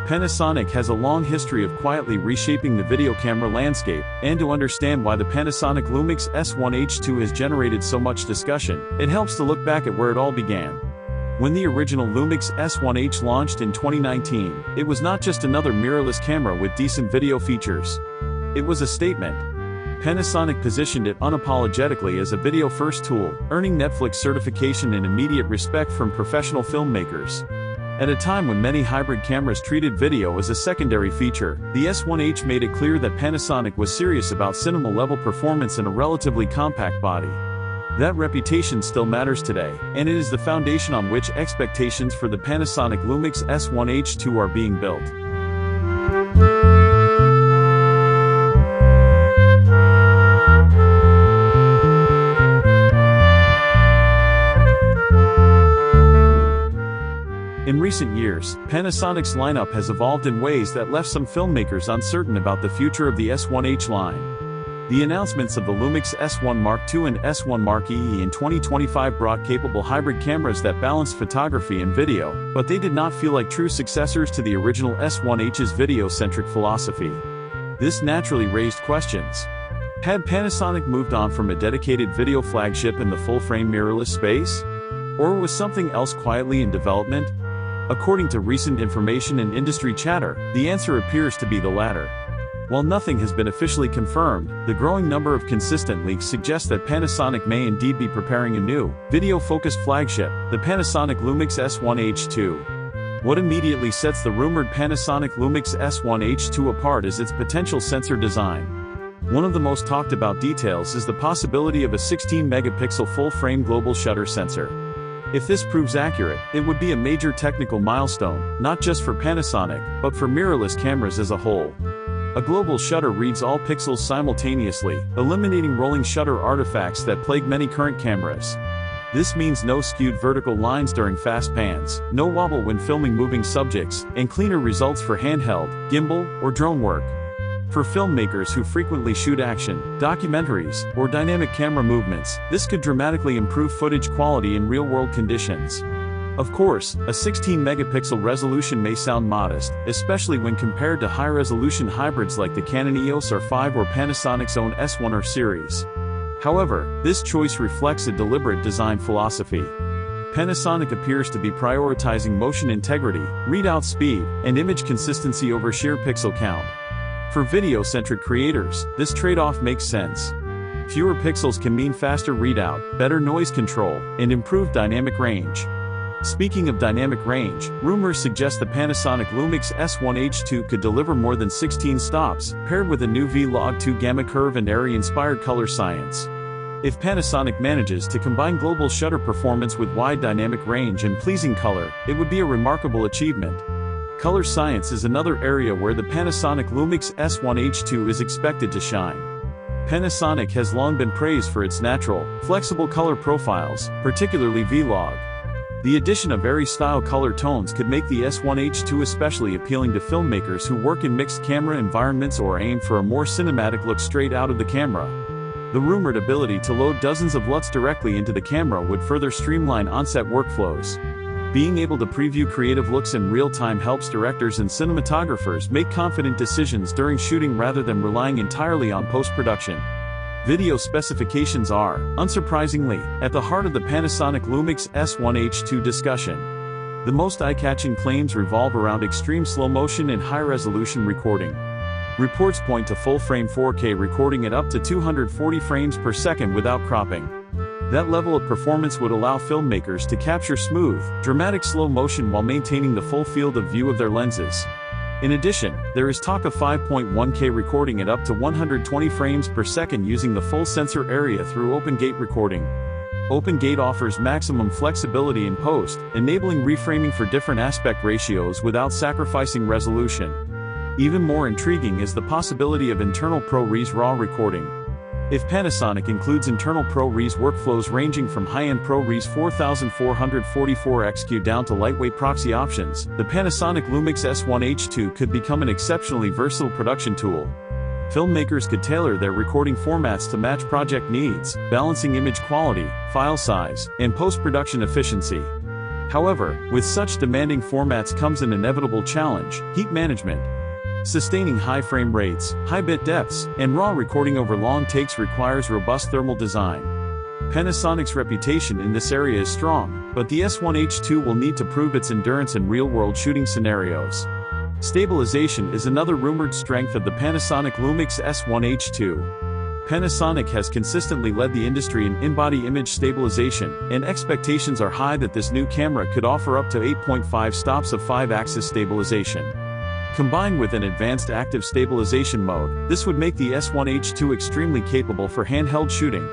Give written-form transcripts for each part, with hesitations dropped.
Panasonic has a long history of quietly reshaping the video camera landscape, and to understand why the Panasonic Lumix S1H II has generated so much discussion, it helps to look back at where it all began. When the original Lumix S1H launched in 2019, it was not just another mirrorless camera with decent video features. It was a statement. Panasonic positioned it unapologetically as a video-first tool, earning Netflix certification and immediate respect from professional filmmakers. At a time when many hybrid cameras treated video as a secondary feature, the S1H made it clear that Panasonic was serious about cinema-level performance in a relatively compact body. That reputation still matters today, and it is the foundation on which expectations for the Panasonic Lumix S1H II are being built. In recent years, Panasonic's lineup has evolved in ways that left some filmmakers uncertain about the future of the S1H line. The announcements of the Lumix S1 Mark II and S1 Mark EE in 2025 brought capable hybrid cameras that balanced photography and video, but they did not feel like true successors to the original S1H's video-centric philosophy. This naturally raised questions. Had Panasonic moved on from a dedicated video flagship in the full-frame mirrorless space? Or was something else quietly in development? According to recent information and industry chatter, the answer appears to be the latter. While nothing has been officially confirmed, the growing number of consistent leaks suggest that Panasonic may indeed be preparing a new, video-focused flagship, the Panasonic Lumix S1H II. What immediately sets the rumored Panasonic Lumix S1H II apart is its potential sensor design. One of the most talked about details is the possibility of a 16-megapixel full-frame global shutter sensor. If this proves accurate, it would be a major technical milestone, not just for Panasonic, but for mirrorless cameras as a whole. A global shutter reads all pixels simultaneously, eliminating rolling shutter artifacts that plague many current cameras. This means no skewed vertical lines during fast pans, no wobble when filming moving subjects, and cleaner results for handheld, gimbal, or drone work. For filmmakers who frequently shoot action, documentaries, or dynamic camera movements, this could dramatically improve footage quality in real-world conditions. Of course, a 16-megapixel resolution may sound modest, especially when compared to high-resolution hybrids like the Canon EOS R5 or Panasonic's own S1R series. However, this choice reflects a deliberate design philosophy. Panasonic appears to be prioritizing motion integrity, readout speed, and image consistency over sheer pixel count. For video-centric creators, this trade-off makes sense. Fewer pixels can mean faster readout, better noise control, and improved dynamic range. Speaking of dynamic range, rumors suggest the Panasonic Lumix S1H II could deliver more than 16 stops, paired with a new V-Log2 gamma curve and ARRI-inspired color science. If Panasonic manages to combine global shutter performance with wide dynamic range and pleasing color, it would be a remarkable achievement. Color science is another area where the Panasonic Lumix S1H II is expected to shine. Panasonic has long been praised for its natural, flexible color profiles, particularly V-Log. The addition of ARRI-style color tones could make the S1H II especially appealing to filmmakers who work in mixed camera environments or aim for a more cinematic look straight out of the camera. The rumored ability to load dozens of LUTs directly into the camera would further streamline on-set workflows. Being able to preview creative looks in real time helps directors and cinematographers make confident decisions during shooting rather than relying entirely on post-production. Video specifications are, unsurprisingly, at the heart of the Panasonic Lumix S1H II discussion. The most eye-catching claims revolve around extreme slow motion and high-resolution recording. Reports point to full-frame 4K recording at up to 240 frames per second without cropping. That level of performance would allow filmmakers to capture smooth, dramatic slow motion while maintaining the full field of view of their lenses. In addition, there is talk of 5.1K recording at up to 120 frames per second using the full sensor area through open gate recording. Open gate offers maximum flexibility in post, enabling reframing for different aspect ratios without sacrificing resolution. Even more intriguing is the possibility of internal ProRes RAW recording. If Panasonic includes internal ProRes workflows ranging from high-end ProRes 4444XQ down to lightweight proxy options, the Panasonic Lumix S1H II could become an exceptionally versatile production tool. Filmmakers could tailor their recording formats to match project needs, balancing image quality, file size, and post-production efficiency. However, with such demanding formats comes an inevitable challenge: heat management. Sustaining high frame rates, high bit depths, and raw recording over long takes requires robust thermal design. Panasonic's reputation in this area is strong, but the S1H II will need to prove its endurance in real-world shooting scenarios. Stabilization is another rumored strength of the Panasonic Lumix S1H II. Panasonic has consistently led the industry in in-body image stabilization, and expectations are high that this new camera could offer up to 8.5 stops of 5-axis stabilization. Combined with an advanced active stabilization mode, this would make the S1H II extremely capable for handheld shooting.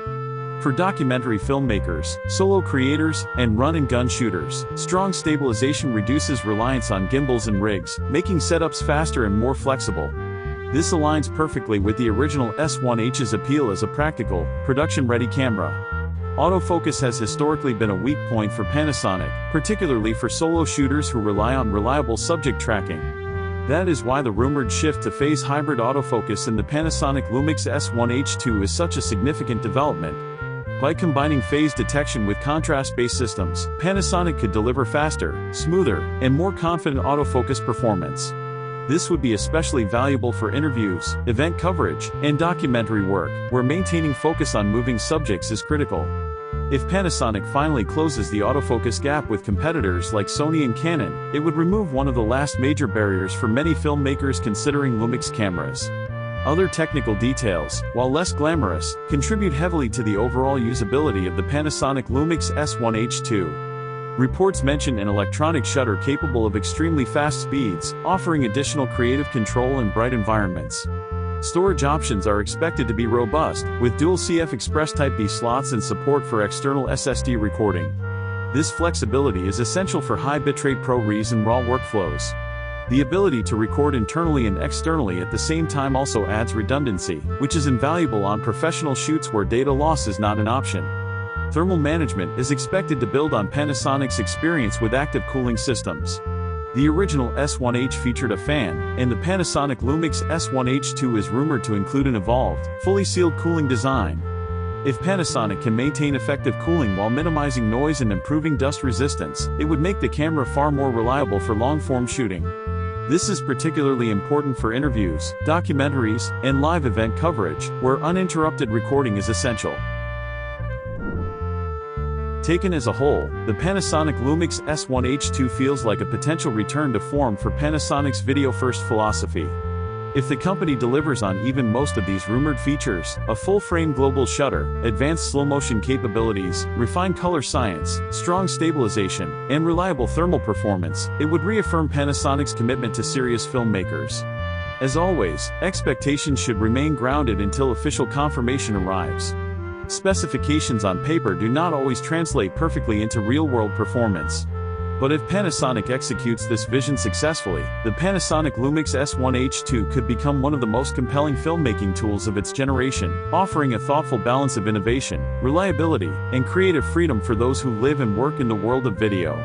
For documentary filmmakers, solo creators, and run-and-gun shooters, strong stabilization reduces reliance on gimbals and rigs, making setups faster and more flexible. This aligns perfectly with the original S1H's appeal as a practical, production-ready camera. Autofocus has historically been a weak point for Panasonic, particularly for solo shooters who rely on reliable subject tracking. That is why the rumored shift to phase hybrid autofocus in the Panasonic Lumix S1H II is such a significant development. By combining phase detection with contrast-based systems, Panasonic could deliver faster, smoother, and more confident autofocus performance. This would be especially valuable for interviews, event coverage, and documentary work, where maintaining focus on moving subjects is critical. If Panasonic finally closes the autofocus gap with competitors like Sony and Canon, it would remove one of the last major barriers for many filmmakers considering Lumix cameras. Other technical details, while less glamorous, contribute heavily to the overall usability of the Panasonic Lumix S1H II. Reports mention an electronic shutter capable of extremely fast speeds, offering additional creative control in bright environments. Storage options are expected to be robust, with dual CF Express Type B slots and support for external SSD recording. This flexibility is essential for high bitrate ProRes and RAW workflows. The ability to record internally and externally at the same time also adds redundancy, which is invaluable on professional shoots where data loss is not an option. Thermal management is expected to build on Panasonic's experience with active cooling systems. The original S1H featured a fan, and the Panasonic Lumix S1H II is rumored to include an evolved, fully sealed cooling design. If Panasonic can maintain effective cooling while minimizing noise and improving dust resistance, it would make the camera far more reliable for long-form shooting. This is particularly important for interviews, documentaries, and live event coverage, where uninterrupted recording is essential. Taken as a whole, the Panasonic Lumix S1H II feels like a potential return to form for Panasonic's video-first philosophy. If the company delivers on even most of these rumored features, a full-frame global shutter, advanced slow-motion capabilities, refined color science, strong stabilization, and reliable thermal performance, it would reaffirm Panasonic's commitment to serious filmmakers. As always, expectations should remain grounded until official confirmation arrives. Specifications on paper do not always translate perfectly into real-world performance. But if Panasonic executes this vision successfully, the Panasonic Lumix S1H II could become one of the most compelling filmmaking tools of its generation, offering a thoughtful balance of innovation, reliability, and creative freedom for those who live and work in the world of video.